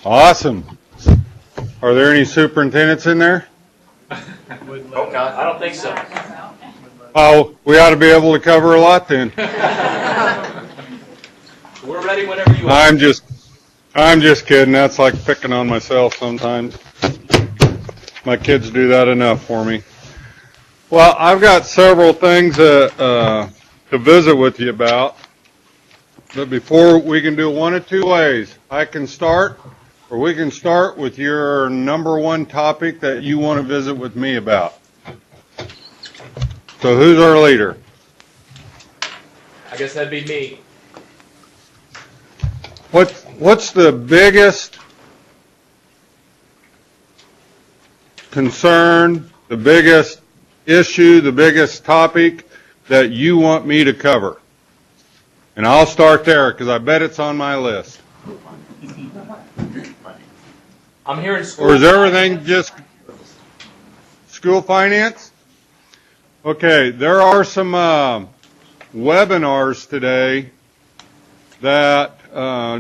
Awesome. Are there any superintendents in there? Oh, God, I don't think so. Oh, we ought to be able to cover a lot then. We're ready whenever you are. I'm just kidding. That's like picking on myself sometimes. My kids do that enough for me. Well, I've got several things to visit with you about. But before, we can do one of two ways. I can start, or we can start with your number one topic that you want to visit with me about. So who's our leader? I guess that'd be me. What's the biggest concern, the biggest issue, the biggest topic that you want me to cover? And I'll start there because I bet it's on my list. I'm here in school. Or is everything just school finance? Okay, there are some webinars today that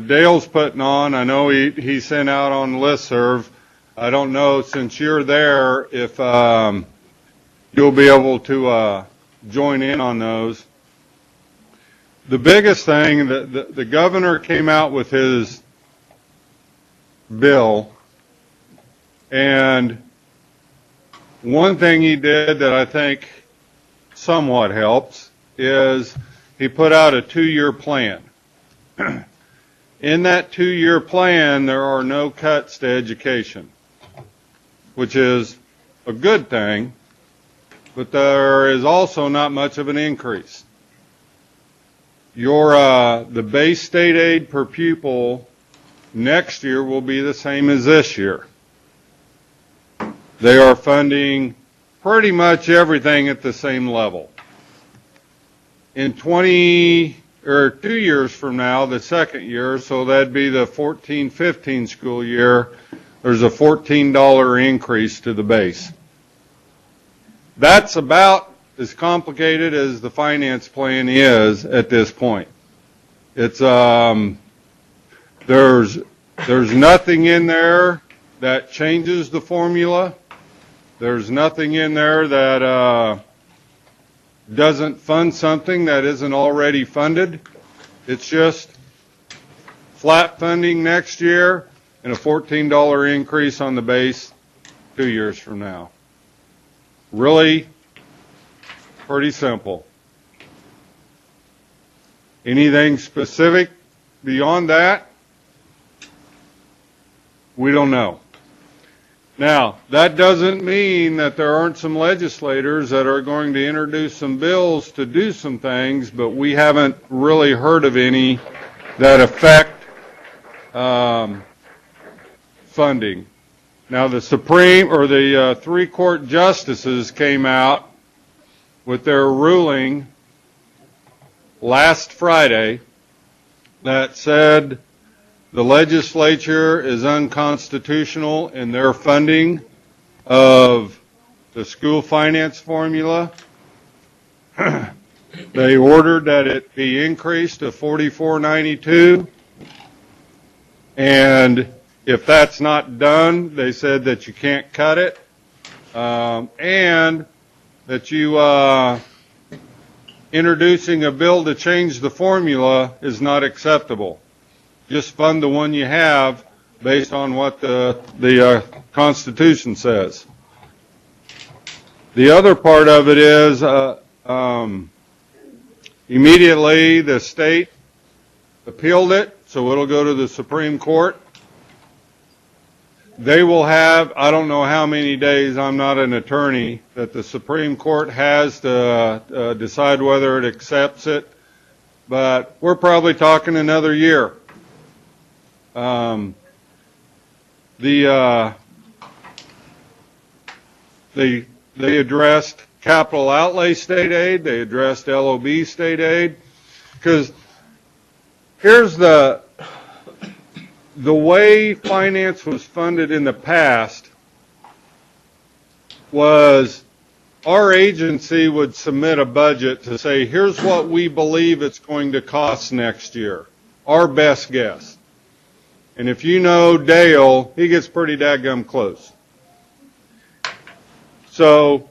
Dale's putting on. I know he sent out on listserv. I don't know, since you're there, if you'll be able to join in on those. The biggest thing, the governor came out with his bill, and one thing he did that I think somewhat helps is he put out a 2-year plan. In that 2-year plan, there are no cuts to education, which is a good thing, but there is also not much of an increase. The base state aid per pupil next year will be the same as this year. They are funding pretty much everything at the same level. In 2 years from now, the second year, so that'd be the 14-15 school year, there's a $14 increase to the base. That's about as complicated as the finance plan is at this point. It's there's nothing in there that changes the formula. There's nothing in there that doesn't fund something that isn't already funded. It's just flat funding next year and a $14 increase on the base 2 years from now. Really pretty simple. Anything specific beyond that? We don't know. Now, that doesn't mean that there aren't some legislators that are going to introduce some bills to do some things, but we haven't really heard of any that affect funding. Now, the the 3 court justices came out with their ruling last Friday that said the legislature is unconstitutional in their funding of the school finance formula. They ordered that it be increased to $44.92, and if that's not done, they said that you can't cut it, and that you introducing a bill to change the formula is not acceptable. Just fund the one you have based on what the Constitution says. The other part of it is immediately the state appealed it, so it'll go to the Supreme Court. They will have, I don't know how many days, I'm not an attorney, that the Supreme Court has to decide whether it accepts it, but we're probably talking another year. They addressed capital outlay state aid, they addressed LOB state aid, because here's the way finance was funded in the past was our agency would submit a budget to say, here's what we believe it's going to cost next year, our best guess. And if you know Dale, he gets pretty dadgum close. So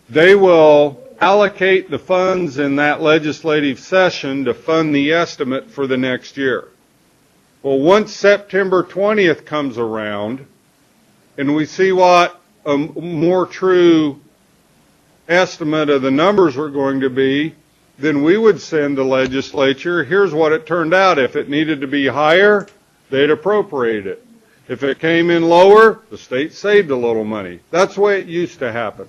they will allocate the funds in that legislative session to fund the estimate for the next year. Well, once September 20th comes around and we see what a more true estimate of the numbers are going to be, then we would send the legislature, here's what it turned out. If it needed to be higher, they'd appropriate it. If it came in lower, the state saved a little money. That's the way it used to happen.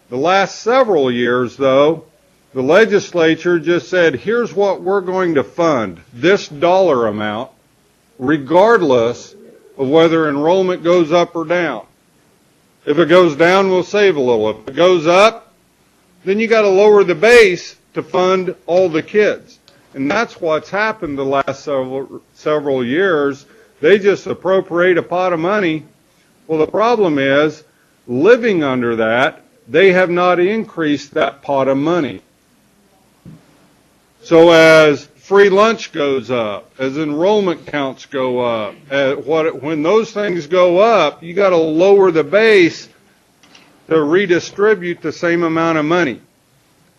The last several years, though, the legislature just said, here's what we're going to fund, this dollar amount, regardless of whether enrollment goes up or down. If it goes down, we'll save a little. If it goes up, then you got to lower the base to fund all the kids. And that's what's happened the last several years. They just appropriate a pot of money. Well, the problem is, living under that, they have not increased that pot of money. So as free lunch goes up, as enrollment counts go up, when those things go up, you got to lower the base to redistribute the same amount of money.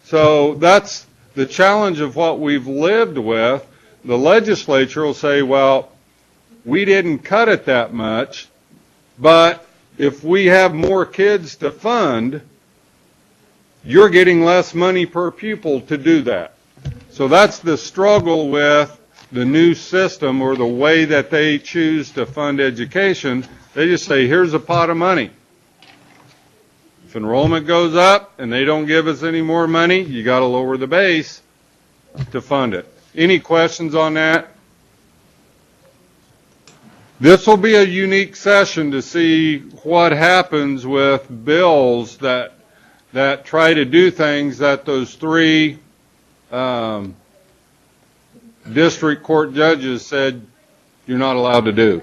So that's the challenge of what we've lived with. The legislature will say, well, we didn't cut it that much, but if we have more kids to fund, you're getting less money per pupil to do that. So that's the struggle with the new system or the way that they choose to fund education. They just say, here's a pot of money. If enrollment goes up and they don't give us any more money, you got to lower the base to fund it. Any questions on that? This will be a unique session to see what happens with bills that try to do things that those three district court judges said you're not allowed to do.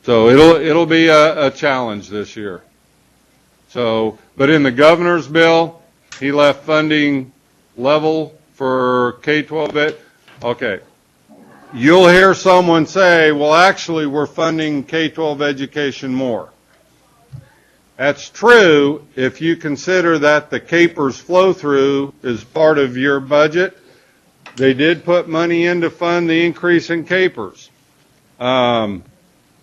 So it'll be a challenge this year. So, but in the governor's bill, he left funding level for K-12. Okay. You'll hear someone say, well, actually, we're funding K-12 education more. That's true if you consider that the CAPERS flow-through is part of your budget. They did put money in to fund the increase in CAPERS.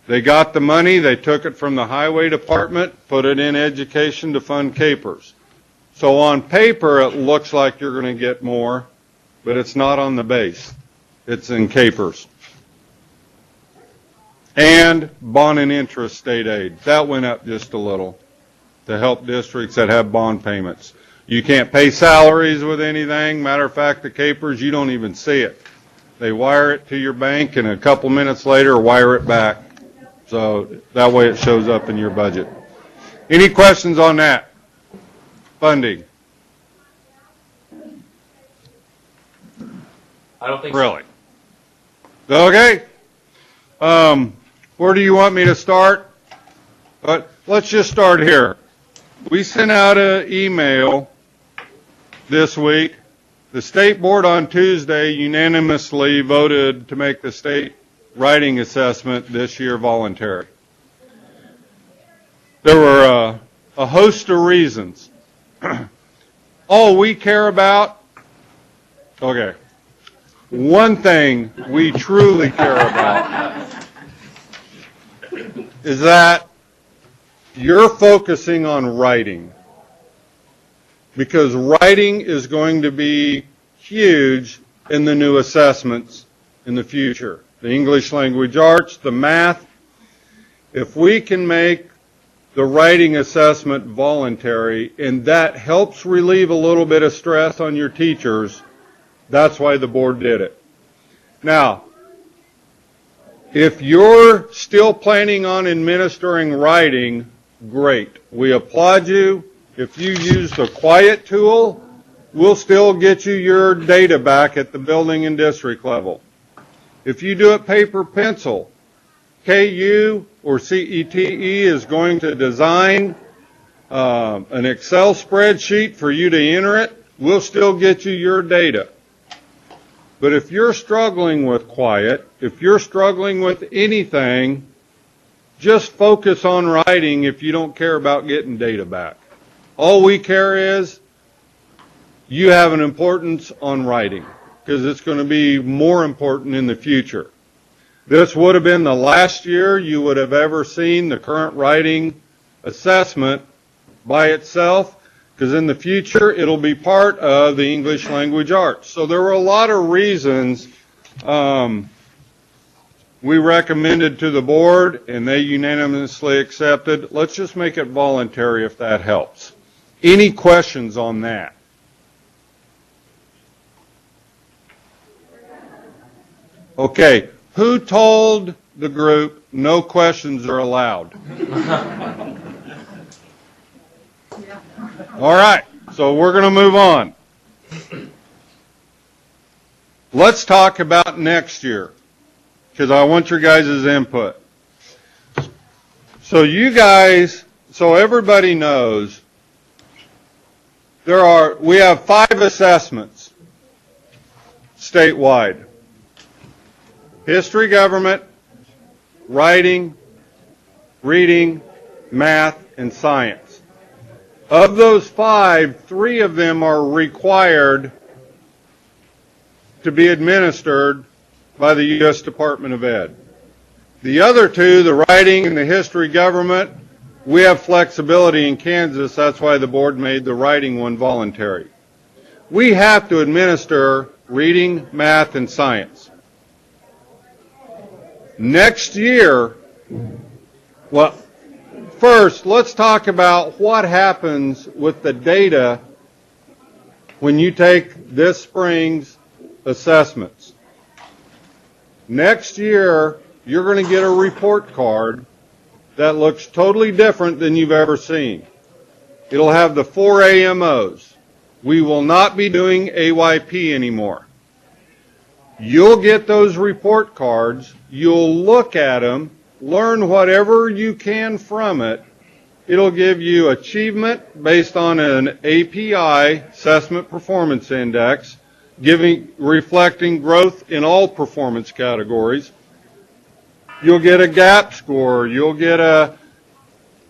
They got the money, they took it from the highway department, put it in education to fund CAPERS. So on paper, it looks like you're going to get more, but it's not on the base. It's in CAPERS. And bond and interest state aid. That went up just a little to help districts that have bond payments. You can't pay salaries with anything. Matter of fact, the CAPERS, you don't even see it. They wire it to your bank and a couple minutes later wire it back. So that way it shows up in your budget. Any questions on that? Funding. I don't think really? So. Okay. Where do you want me to start? But let's just start here. We sent out an email this week. The state board on Tuesday unanimously voted to make the state writing assessment this year voluntary. There were a host of reasons. All we care about, okay, one thing we truly care about is that you're focusing on writing, because writing is going to be huge in the new assessments in the future. The English language arts, the math. If we can make the writing assessment voluntary, and that helps relieve a little bit of stress on your teachers, that's why the board did it. Now, if you're still planning on administering writing, great. We applaud you. If you use the quiet tool, we'll still get you your data back at the building and district level. If you do it paper pencil, KU or CETE is going to design an Excel spreadsheet for you to enter it. We'll still get you your data. But if you're struggling with quiet, if you're struggling with anything, just focus on writing if you don't care about getting data back. All we care is you have an importance on writing, because it's going to be more important in the future. This would have been the last year you would have ever seen the current writing assessment by itself, because in the future it'll be part of the English language arts. So there were a lot of reasons we recommended to the board, and they unanimously accepted. Let's just make it voluntary if that helps. Any questions on that? Okay, who told the group no questions are allowed? All right, so we're going to move on. Let's talk about next year, because I want your guys' input. So so everybody knows, we have 5 assessments statewide. History, government, writing, reading, math, and science. Of those 5, 3 of them are required to be administered by the U.S. Department of Ed. The other 2, the writing and the history government, we have flexibility in Kansas. That's why the board made the writing one voluntary. We have to administer reading, math, and science. Next year, well, first, let's talk about what happens with the data when you take this spring's assessments. Next year, you're going to get a report card that looks totally different than you've ever seen. It'll have the 4 AMOs. We will not be doing AYP anymore. You'll get those report cards. You'll look at them, learn whatever you can from it. It'll give you achievement based on an API, Assessment Performance Index, reflecting growth in all performance categories. You'll get a gap score. You'll get a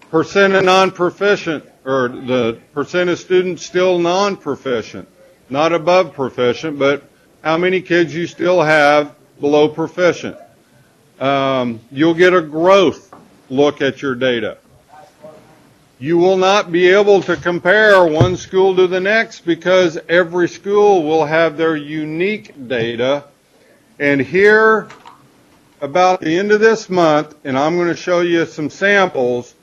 percent of non-proficient, or the percent of students still non-proficient, not above proficient, but how many kids you still have below proficient. You'll get a growth look at your data. You will not be able to compare one school to the next because every school will have their unique data. And here, about the end of this month, and I'm going to show you some samples,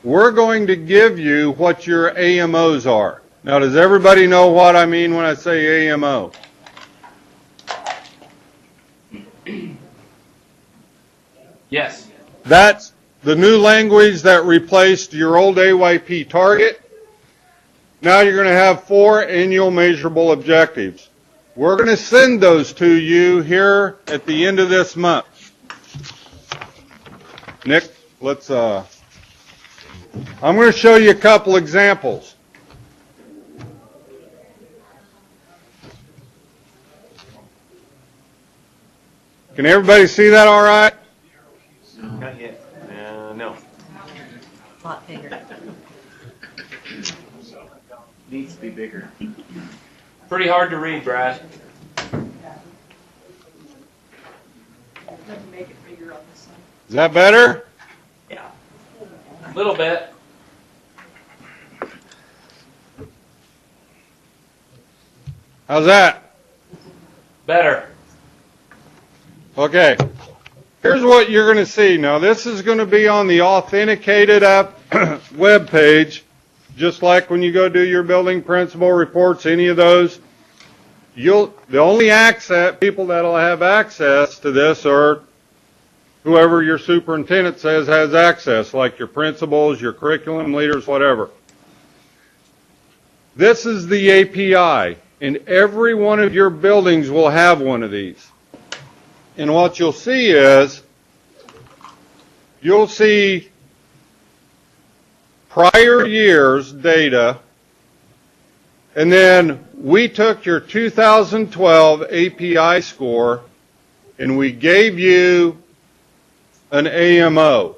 we're going to give you what your AMOs are. Now, does everybody know what I mean when I say AMO? Yes. That's the new language that replaced your old AYP target. Now you're going to have 4 annual measurable objectives. We're going to send those to you here at the end of this month. Nick, I'm going to show you a couple examples. Can everybody see that all right? Not yet. No. A lot bigger. Needs to be bigger. Pretty hard to read, Brad. Is that better? Yeah. A little bit. How's that? Better. Okay. Here's what you're going to see. Now, this is going to be on the authenticated app web page, just like when you go do your building principal reports, any of those. The only people that'll have access to this are whoever your superintendent says has access, like your principals, your curriculum leaders, whatever. This is the API, and every one of your buildings will have one of these. And what you'll see is, you'll see prior year's data, and then we took your 2012 API score and we gave you an AMO.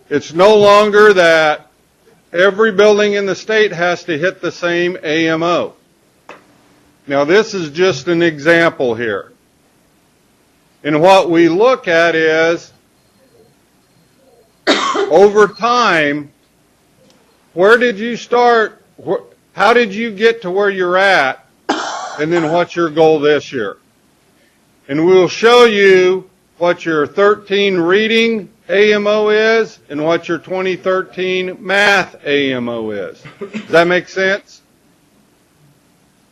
It's no longer that every building in the state has to hit the same AMO. Now, this is just an example here. And what we look at is, over time, where did you start? How did you get to where you're at? And then what's your goal this year? And we'll show you what your 13 reading AMO is and what your 2013 math AMO is. Does that make sense?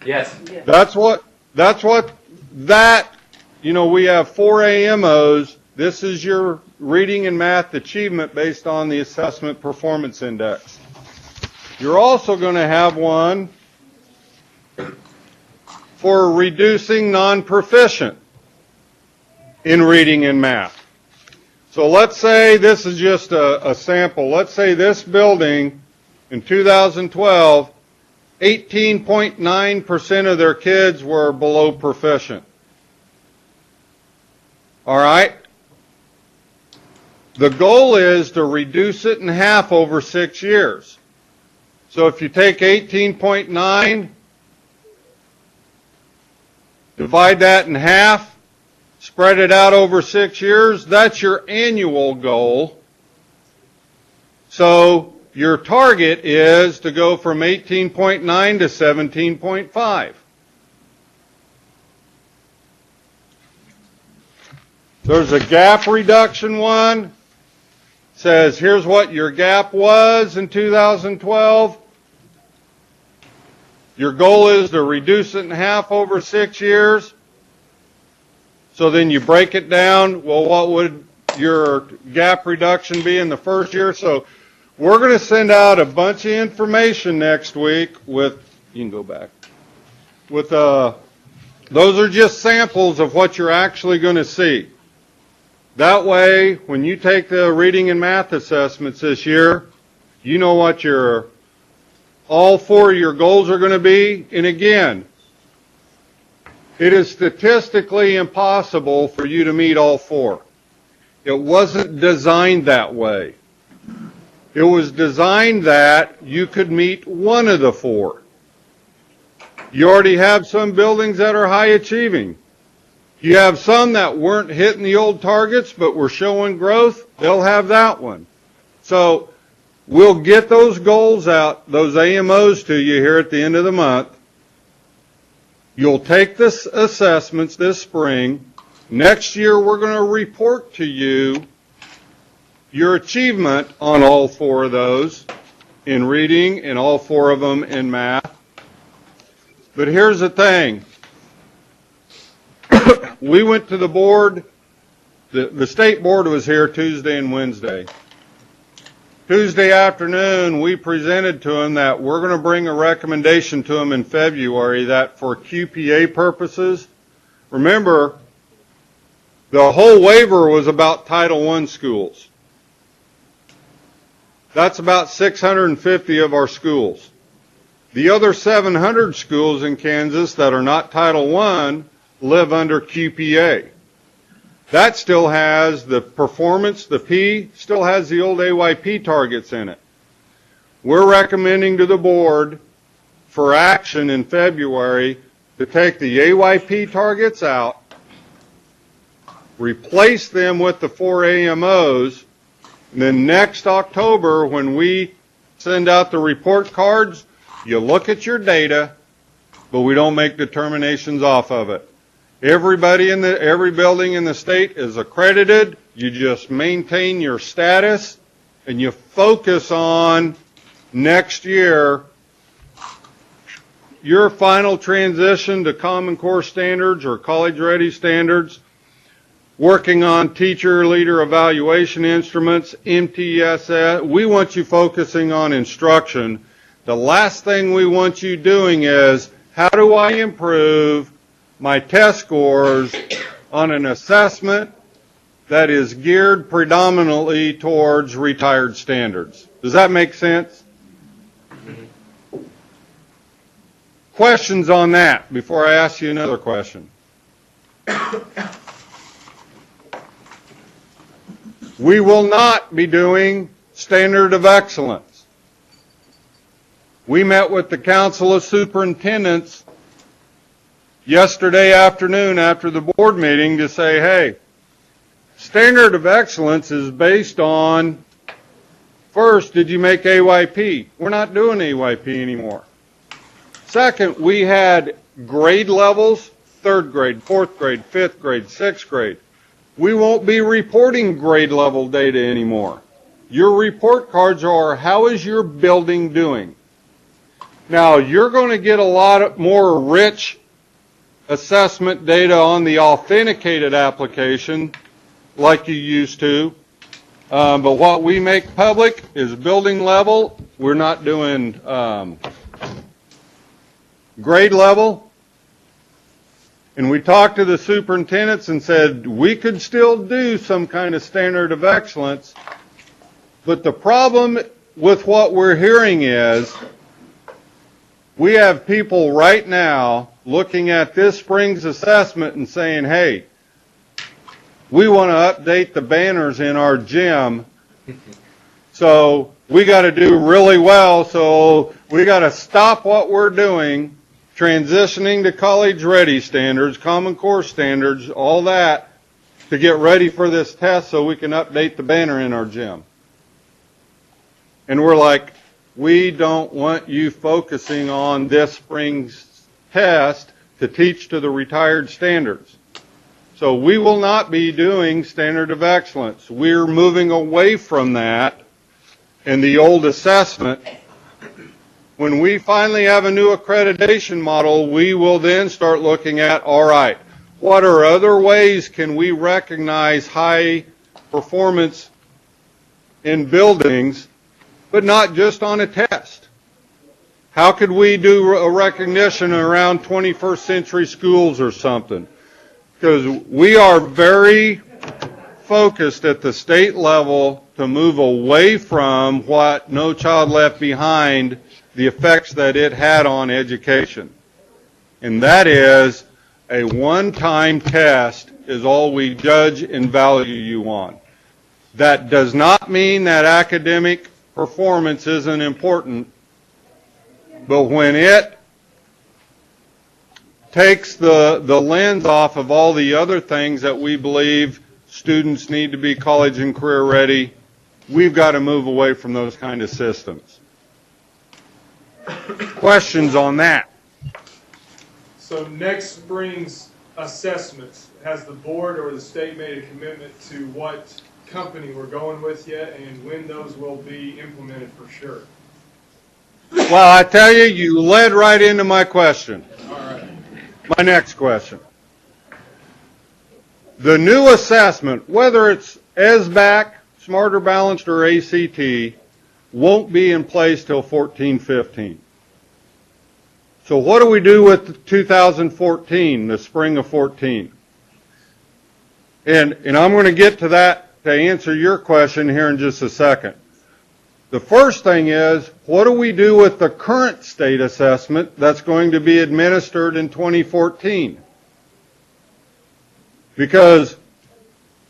Yes. We have 4 AMOs. This is your reading and math achievement based on the Assessment Performance Index. You're also going to have one for reducing non-proficient in reading and math. So let's say this is just a sample. Let's say this building in 2012, 18.9% of their kids were below proficient. All right? The goal is to reduce it in half over 6 years. So if you take 18.9, divide that in half, spread it out over 6 years, that's your annual goal. So your target is to go from 18.9 to 17.5. There's a gap reduction one. Says here's what your gap was in 2012. Your goal is to reduce it in half over 6 years. So then you break it down. Well, what would your gap reduction be in the first year? So we're going to send out a bunch of information next week with, you can go back, with, those are just samples of what you're actually going to see. That way, when you take the reading and math assessments this year, you know what all 4 of your goals are going to be. And again, it is statistically impossible for you to meet all 4. It wasn't designed that way. It was designed that you could meet one of the 4. You already have some buildings that are high achieving. You have some that weren't hitting the old targets but were showing growth. They'll have that one. So we'll get those goals out, those AMOs to you here at the end of the month. You'll take this assessments this spring. Next year we're going to report to you your achievement on all 4 of those in reading and all 4 of them in math. But here's the thing. We went to the board, the state board was here Tuesday and Wednesday. Tuesday afternoon, we presented to them that we're going to bring a recommendation to them in February that for QPA purposes, remember, the whole waiver was about Title I schools. That's about 650 of our schools. The other 700 schools in Kansas that are not Title I live under QPA. That still has the performance, the P, still has the old AYP targets in it. We're recommending to the board for action in February to take the AYP targets out, replace them with the 4 AMOs, and then next October when we send out the report cards, you look at your data, but we don't make determinations off of it. Every building in the state is accredited. You just maintain your status and you focus on next year your final transition to Common Core standards or college ready standards, working on teacher leader evaluation instruments, MTSS. We want you focusing on instruction. The last thing we want you doing is, how do I improve my test scores on an assessment that is geared predominantly towards retired standards? Does that make sense? Questions on that before I ask you another question? We will not be doing standard of excellence. We met with the Council of Superintendents yesterday afternoon after the board meeting to say, hey, standard of excellence is based on, first, did you make AYP? We're not doing AYP anymore. Second, we had grade levels, 3rd grade, 4th grade, 5th grade, 6th grade. We won't be reporting grade level data anymore. Your report cards are, how is your building doing? Now, you're going to get a lot more rich assessment data on the authenticated application like you used to. But what we make public is building level. We're not doing grade level. And we talked to the superintendents and said we could still do some kind of standard of excellence. But the problem with what we're hearing is we have people right now looking at this spring's assessment and saying, hey, we want to update the banners in our gym, so we got to do really well, so we got to stop what we're doing, transitioning to college-ready standards, Common Core standards, all that, to get ready for this test so we can update the banner in our gym. And we're like, we don't want you focusing on this spring's test to teach to the retired standards. So we will not be doing standard of excellence. We're moving away from that in the old assessment. When we finally have a new accreditation model, we will then start looking at, all right, what are other ways can we recognize high performance in buildings, but not just on a test? How could we do a recognition around 21st century schools or something? Because we are very focused at the state level to move away from what No Child Left Behind, the effects that it had on education. And that is a one-time test is all we judge and value you on. That does not mean that academic performance isn't important, but when it takes the lens off of all the other things that we believe students need to be college and career ready, we've got to move away from those kind of systems. Questions on that? So next spring's assessments, has the board or the state made a commitment to what company we're going with yet and when those will be implemented for sure? Well, I tell you, you led right into my question. All right. My next question. The new assessment, whether it's SBAC, Smarter Balanced, or ACT, won't be in place till 14-15. So what do we do with 2014, the spring of 14? And I'm going to get to that to answer your question here in just a second. The first thing is, what do we do with the current state assessment that's going to be administered in 2014? Because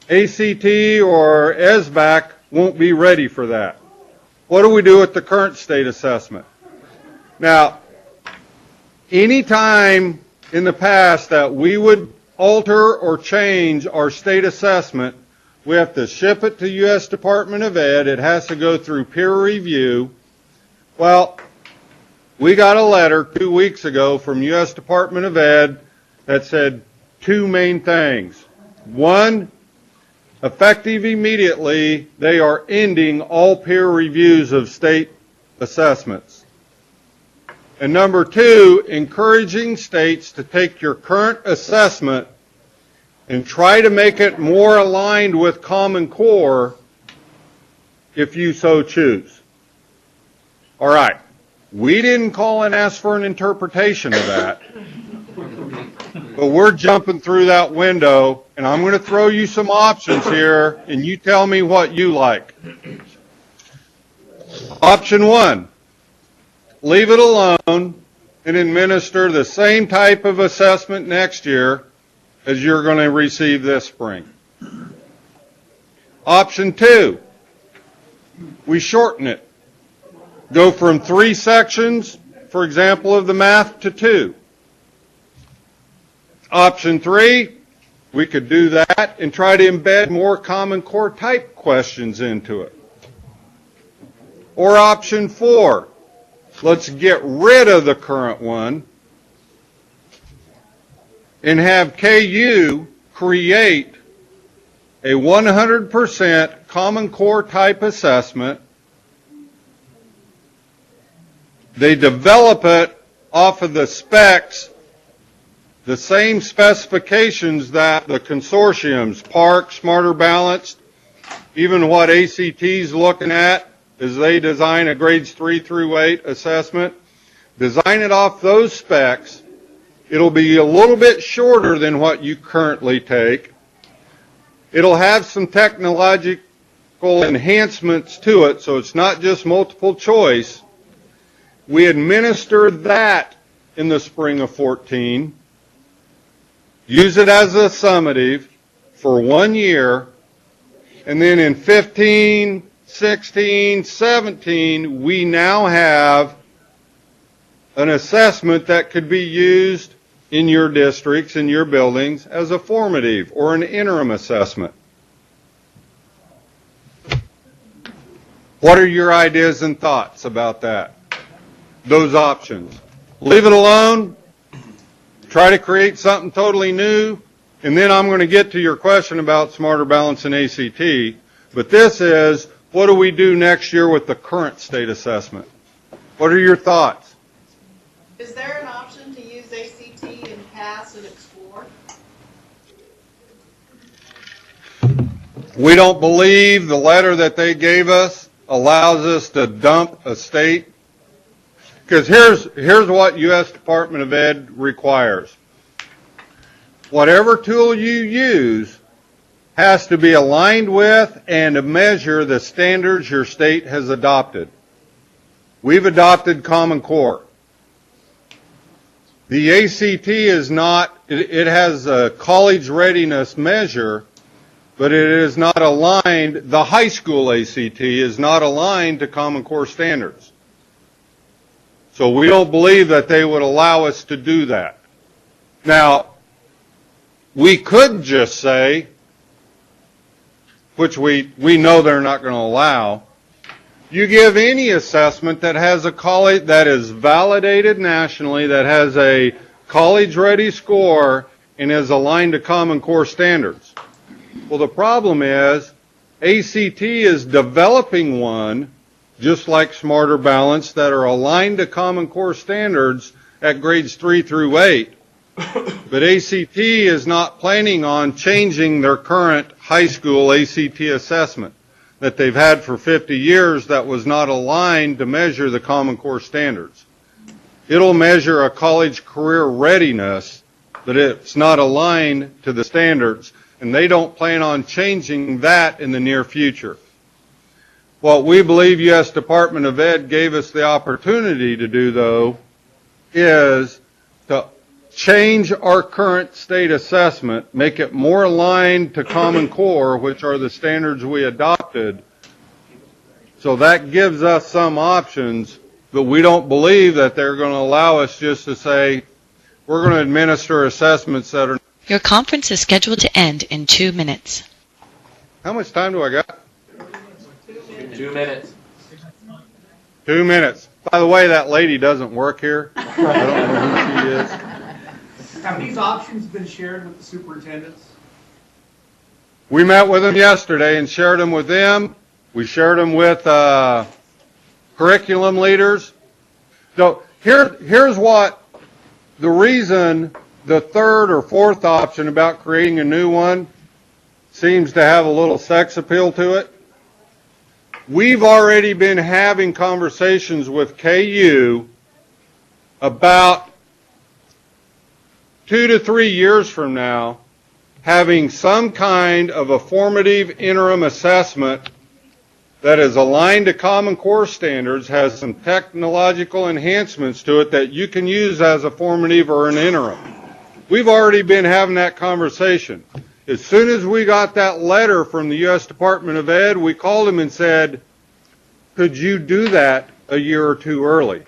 ACT or SBAC won't be ready for that. What do we do with the current state assessment? Now, any time in the past that we would alter or change our state assessment, we have to ship it to U.S. Department of Ed. It has to go through peer review. Well, we got a letter 2 weeks ago from U.S. Department of Ed that said two main things. One, effective immediately, they are ending all peer reviews of state assessments. And number two, encouraging states to take your current assessment and try to make it more aligned with Common Core if you so choose. All right. We didn't call and ask for an interpretation of that. But we're jumping through that window, and I'm going to throw you some options here, and you tell me what you like. Option one, leave it alone and administer the same type of assessment next year as you're going to receive this spring. Option 2, we shorten it. Go from 3 sections, for example, of the math to 2. Option 3, we could do that and try to embed more Common Core type questions into it. Or option 4, let's get rid of the current one and have KU create a 100% Common Core type assessment. They develop it off of the specs, the same specifications that the consortiums, Park, Smarter Balanced, even what ACT's looking at as they design a grades 3 through 8 assessment. Design it off those specs. It'll be a little bit shorter than what you currently take. It'll have some technological enhancements to it, so it's not just multiple choice. We administer that in the spring of 14. Use it as a summative for 1 year, and then in 15, 16, 17, we now have an assessment that could be used in your districts, in your buildings, as a formative or an interim assessment. What are your ideas and thoughts about that? Those options. Leave it alone, try to create something totally new, and then I'm going to get to your question about Smarter Balance and ACT, but this is, what do we do next year with the current state assessment? What are your thoughts? Is there an option to use ACT and pass and explore? We don't believe the letter that they gave us allows us to dump a state. Because here's what U.S. Department of Ed requires. Whatever tool you use has to be aligned with and to measure the standards your state has adopted. We've adopted Common Core. The ACT is not, it has a college readiness measure, but it is not aligned, the high school ACT is not aligned to Common Core standards. So we don't believe that they would allow us to do that. Now, we could just say, which we know they're not going to allow, you give any assessment that has a college, that is validated nationally, that has a college-ready score and is aligned to Common Core standards. Well, the problem is ACT is developing one, just like Smarter Balance, that are aligned to Common Core standards at grades 3 through 8. But ACT is not planning on changing their current high school ACT assessment that they've had for 50 years that was not aligned to measure the Common Core standards. It'll measure a college career readiness, but it's not aligned to the standards, and they don't plan on changing that in the near future. What we believe U.S. Department of Ed gave us the opportunity to do, though, is to change our current state assessment, make it more aligned to Common Core, which are the standards we adopted. So that gives us some options, but we don't believe that they're going to allow us just to say, we're going to administer assessments that are... Your conference is scheduled to end in 2 minutes. How much time do I got? 2 minutes. 2 minutes. By the way, that lady doesn't work here. I don't know who she is. Have these options been shared with the superintendents? We met with them yesterday and shared them with them. We shared them with curriculum leaders. So here's what the reason the third or fourth option about creating a new one seems to have a little sex appeal to it. We've already been having conversations with KU about 2 to 3 years from now, having some kind of a formative interim assessment that is aligned to Common Core standards, has some technological enhancements to it that you can use as a formative or an interim. We've already been having that conversation. As soon as we got that letter from the U.S. Department of Ed, we called them and said, could you do that a year or two early?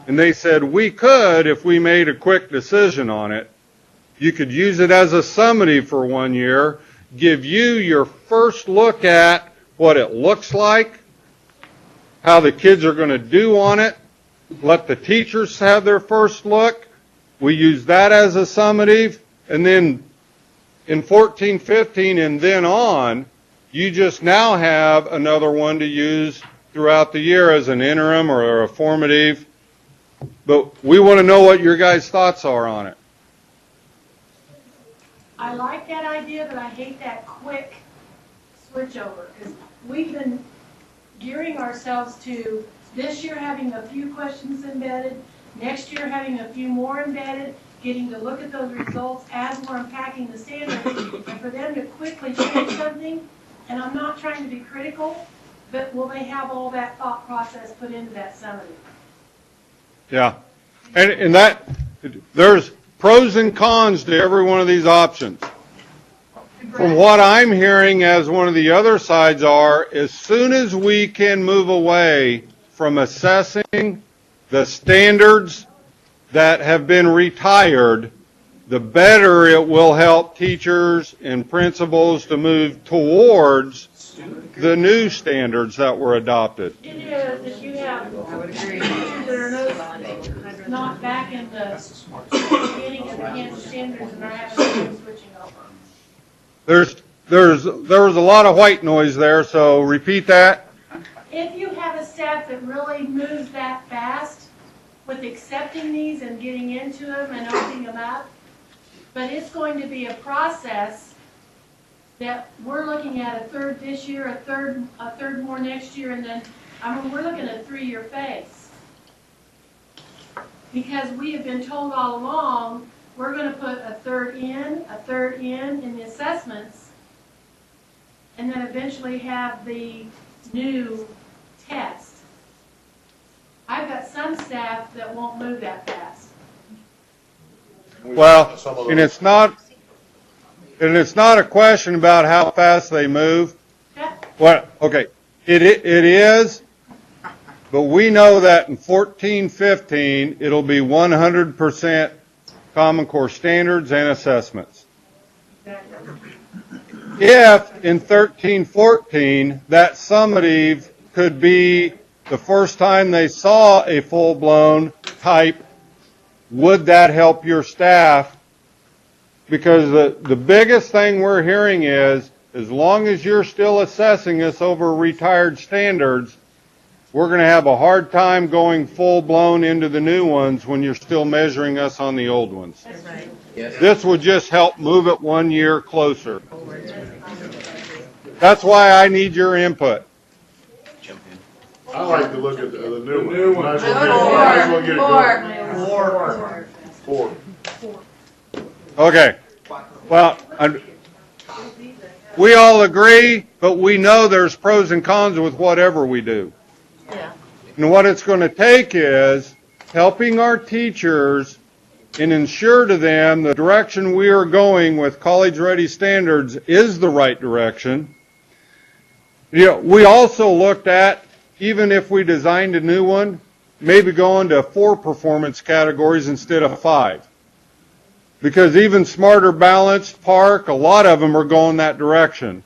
And they said, we could if we made a quick decision on it. You could use it as a summative for 1 year, give you your first look at what it looks like, how the kids are going to do on it, let the teachers have their first look. We use that as a summative, and then in 14, 15, and then on, you just now have another one to use throughout the year as an interim or a formative. But we want to know what your guys' thoughts are on it. I like that idea, but I hate that quick switch over, because we've been gearing ourselves to this year having a few questions embedded, next year having a few more embedded, getting to look at those results as we're unpacking the standards, and for them to quickly change something, and I'm not trying to be critical, but will they have all that thought process put into that summary? Yeah. And that, there's pros and cons to every one of these options. From what I'm hearing as one of the other sides are, as soon as we can move away from assessing the standards that have been retired, the better it will help teachers and principals to move towards the new standards that were adopted. It is, if you have teachers that are not back in the beginning of the Kansas standards and are having switching over. There was a lot of white noise there, so repeat that. If you have a staff that really moves that fast with accepting these and getting into them and opening them up, but it's going to be a process that we're looking at a third this year, a third more next year, and then, I mean, we're looking at a 3-year phase. Because we have been told all along, we're going to put a third in the assessments, and then eventually have the new test. I've got some staff that won't move that fast. Well, and it's not a question about how fast they move. Well, okay, it is, but we know that in 14, 15, it'll be 100% Common Core standards and assessments. If in 13, 14, that summative could be the first time they saw a full-blown type, would that help your staff? Because the biggest thing we're hearing is, as long as you're still assessing us over retired standards, we're going to have a hard time going full-blown into the new ones when you're still measuring us on the old ones. That's right. Yes. This would just help move it 1 year closer. That's why I need your input. Jump in. I like to look at the new one. new one. Might as well get it Four. going. 4. Okay. Well, we all agree, but we know there's pros and cons with whatever we do. Yeah. And what it's going to take is helping our teachers and ensure to them the direction we are going with college-ready standards is the right direction. You know, we also looked at, even if we designed a new one, maybe going to 4 performance categories instead of 5. Because even Smarter Balanced, Park, a lot of them are going that direction,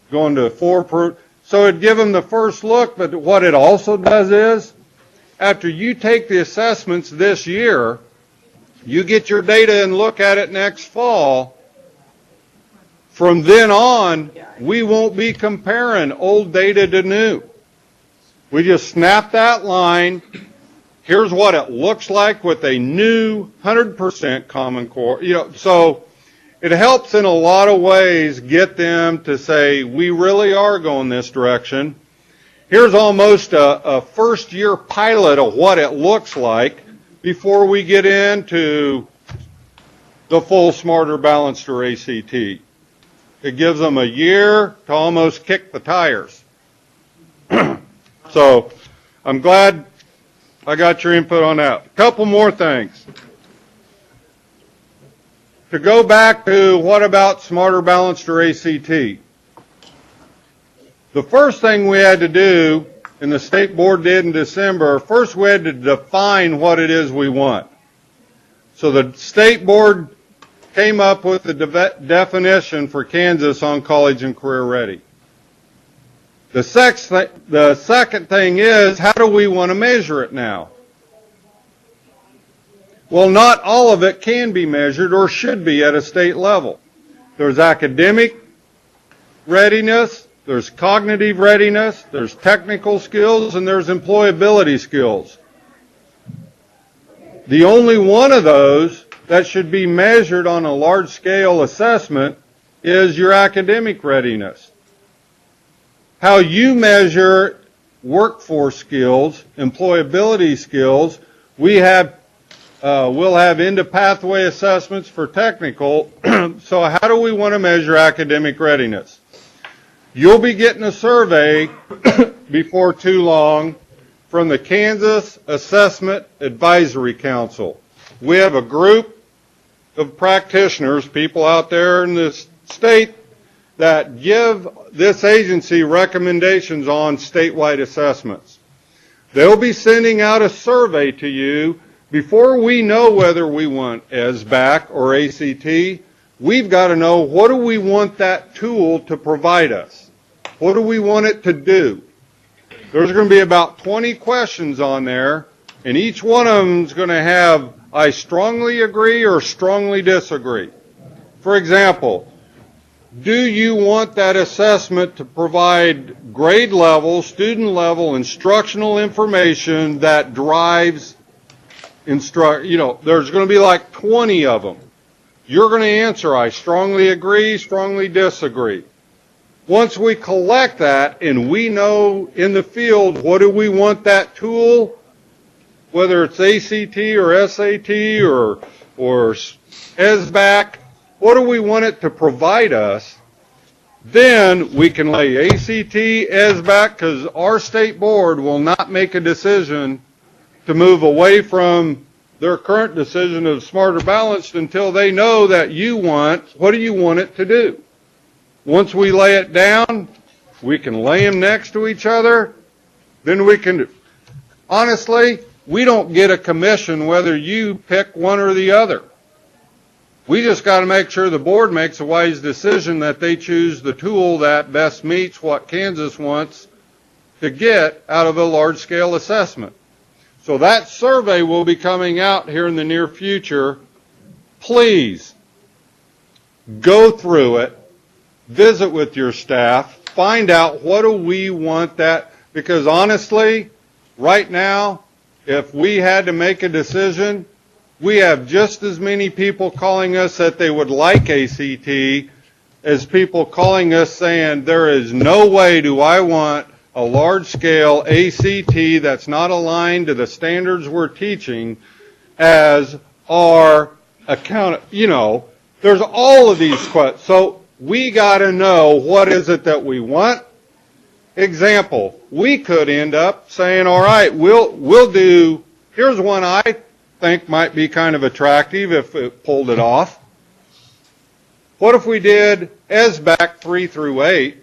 going to 4 so it'd give them the first look, but what it also does is, after you take the assessments this year, you get your data and look at it next fall. From then on, we won't be comparing old data to new. We just snap that line. Here's what it looks like with a new 100% Common Core. You know, so it helps in a lot of ways get them to say, we really are going this direction. Here's almost a first-year pilot of what it looks like before we get into the full Smarter Balanced or ACT. It gives them a year to almost kick the tires. So I'm glad I got your input on that. A couple more things. To go back to what about Smarter Balanced or ACT? The first thing we had to do, and the state board did in December, first we had to define what it is we want. So the state board came up with the definition for Kansas on college and career ready. The second thing is, how do we want to measure it now? Well, not all of it can be measured or should be at a state level. There's academic readiness, there's cognitive readiness, there's technical skills, and there's employability skills. The only one of those that should be measured on a large-scale assessment is your academic readiness. How you measure workforce skills, employability skills, we'll have end-of-pathway assessments for technical. So how do we want to measure academic readiness? You'll be getting a survey before too long from the Kansas Assessment Advisory Council. We have a group of practitioners, people out there in this state, that give this agency recommendations on statewide assessments. They'll be sending out a survey to you before we know whether we want SBAC or ACT. We've got to know, what do we want that tool to provide us? What do we want it to do? There's going to be about 20 questions on there, and each one of them is going to have, I strongly agree or strongly disagree. For example, do you want that assessment to provide grade level, student level, instructional information that drives there's going to be like 20 of them. You're going to answer, I strongly agree, strongly disagree. Once we collect that and we know in the field what do we want that tool, whether it's ACT or SAT or SBAC, what do we want it to provide us, then we can lay ACT, SBAC, because our state board will not make a decision to move away from their current decision of Smarter Balanced until they know that what do you want it to do? Once we lay it down, we can lay them next to each other, then we can, honestly, we don't get a commission whether you pick one or the other. We just got to make sure the board makes a wise decision that they choose the tool that best meets what Kansas wants to get out of a large-scale assessment. So that survey will be coming out here in the near future. Please go through it, visit with your staff, find out what do we want that, because honestly, right now, if we had to make a decision, we have just as many people calling us that they would like ACT as people calling us saying there is no way do I want a large-scale ACT that's not aligned to the standards we're teaching as our there's all of these questions. So we got to know what is it that we want. Example, we could end up saying, all right, we'll do, here's one I think might be kind of attractive if it pulled it off. What if we did SBAC 3 through 8?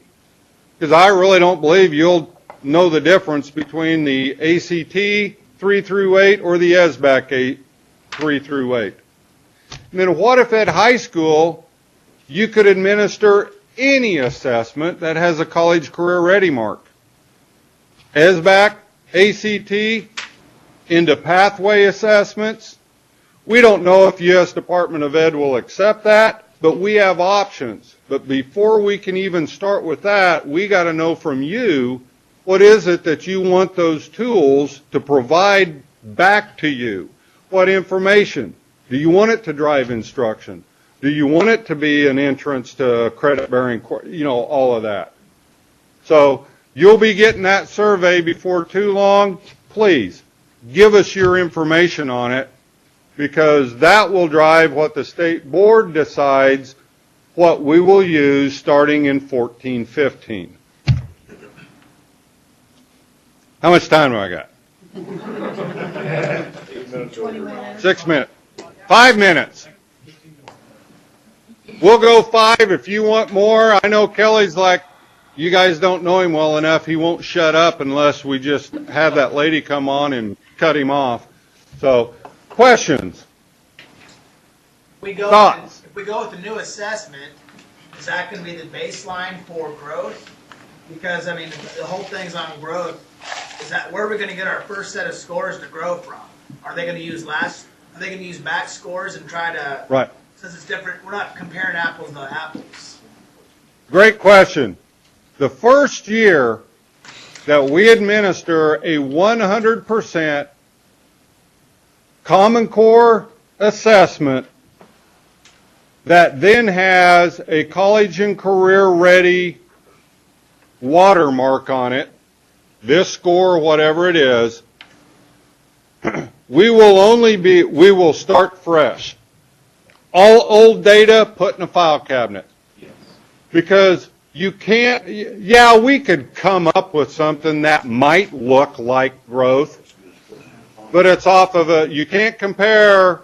Because I really don't believe you'll know the difference between the ACT 3 through 8 or the SBAC 3 through 8. And then what if at high school you could administer any assessment that has a college career ready mark? SBAC, ACT, into pathway assessments. We don't know if U.S. Department of Ed will accept that, but we have options. But before we can even start with that, we got to know from you, what is it that you want those tools to provide back to you? What information? Do you want it to drive instruction? Do you want it to be an entrance to credit-bearing, all of that? So you'll be getting that survey before too long. Please give us your information on it, because that will drive what the state board decides what we will use starting in 14-15. How much time do I got? 6 minutes. 5 minutes. We'll go 5 if you want more. I know Kelly's like, you guys don't know him well enough. He won't shut up unless we just have that lady come on and cut him off. So, questions? Thoughts? If we go with the new assessment, is that going to be the baseline for growth? Because, I mean, the whole thing's on growth. Is that where are we going to get our first set of scores to grow from? Are they going to use back scores and try to? Right. Since it's different, we're not comparing apples to apples. Great question. The first year that we administer a 100% Common Core assessment that then has a college and career ready watermark on it, this score, whatever it is, we will start fresh. All old data put in a file cabinet. Yes. Because you can't, yeah, we could come up with something that might look like growth, but it's off of you can't compare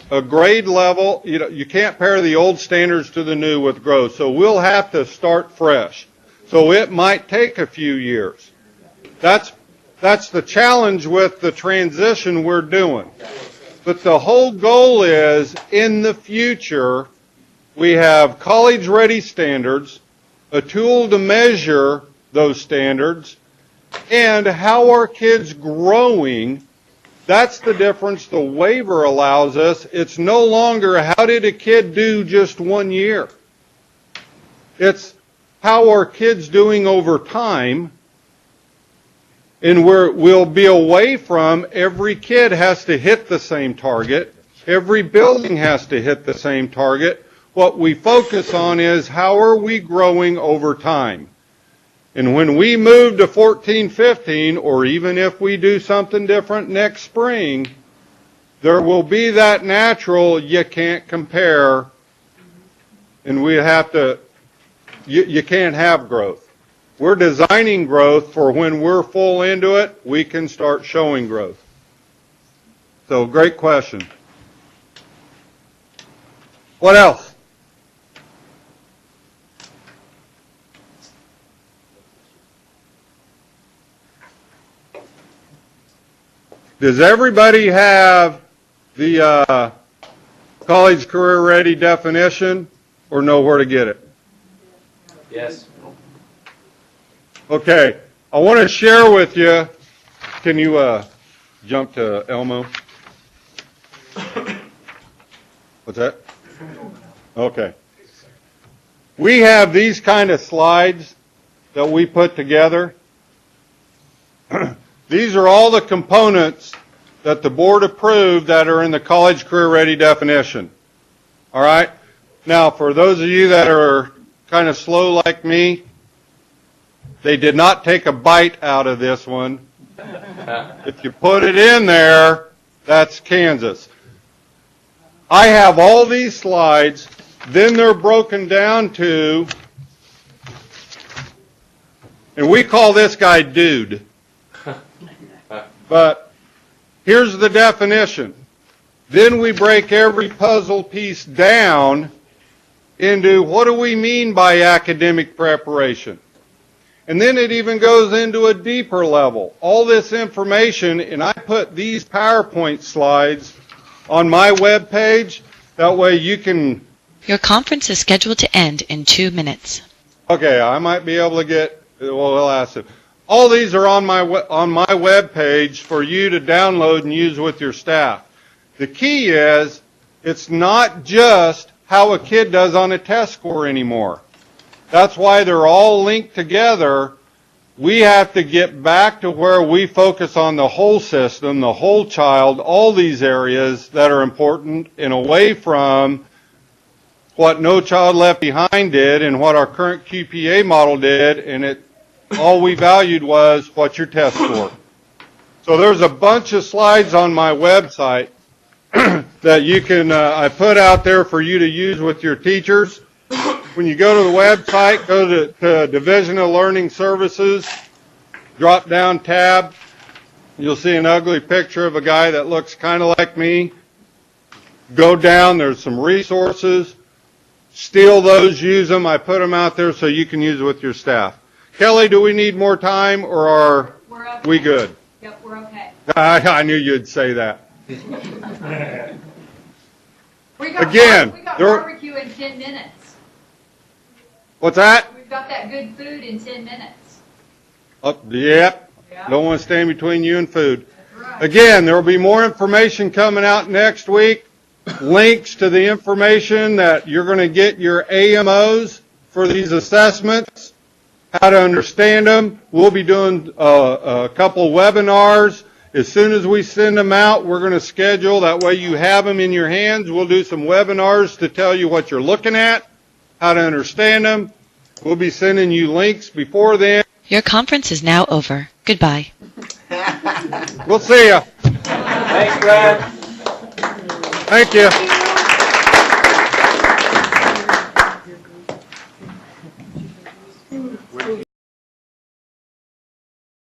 a grade level, you can't compare the old standards to the new with growth. So we'll have to start fresh. So it might take a few years. That's the challenge with the transition we're doing. But the whole goal is, in the future, we have college-ready standards, a tool to measure those standards, and how are kids growing. That's the difference the waiver allows us. It's no longer how did a kid do just 1 year. It's how are kids doing over time, and we'll be away from every kid has to hit the same target. Every building has to hit the same target. What we focus on is how are we growing over time. And when we move to 14-15, or even if we do something different next spring, there will be that natural you can't compare, and we have to, you can't have growth. We're designing growth for when we're full into it, we can start showing growth. So, great question. What else? Does everybody have the college career ready definition or know where to get it? Yes. Okay, I want to share with you, can you jump to Elmo? What's that? Okay. We have these kind of slides that we put together. These are all the components that the board approved that are in the college career ready definition. All right? Now, for those of you that are kind of slow like me, they did not take a bite out of this one. If you put it in there, that's Kansas. I have all these slides, then they're broken down to, and we call this guy Dude. But here's the definition. Then we break every puzzle piece down into what do we mean by academic preparation. And then it even goes into a deeper level. All this information, and I put these PowerPoint slides on my web page. That way you can... Your conference is scheduled to end in 2 minutes. Okay, I might be able to get... Well, we'll ask it. All these are on my web page for you to download and use with your staff. The key is, it's not just how a kid does on a test score anymore. That's why they're all linked together. We have to get back to where we focus on the whole system, the whole child, all these areas that are important, and away from what No Child Left Behind did and what our current QPA model did, and all we valued was what's your test score. So there's a bunch of slides on my website that you can, I put out there for you to use with your teachers. When you go to the website, go to Division of Learning Services, drop down tab, You'll see an ugly picture of a guy that looks kind of like me. Go down, there's some resources. Steal those, use them. I put them out there so you can use it with your staff. Kelly, do we need more time or are we good? Yep, we're okay. I knew you'd say that. We got Again, we got there- barbecue in 10 minutes. What's that? We've got that good food in 10 minutes. Yep. Yeah. Don't want to stand between you and food. That's right. Again, there will be more information coming out next week. Links to the information that you're going to get your AMOs for these assessments, how to understand them. We'll be doing a couple webinars. As soon as we send them out, we're going to schedule. That way you have them in your hands. We'll do some webinars to tell you what you're looking at, how to understand them. We'll be sending you links before then. Your conference is now over. Goodbye. We'll see you. Thanks, Brad. Thank you.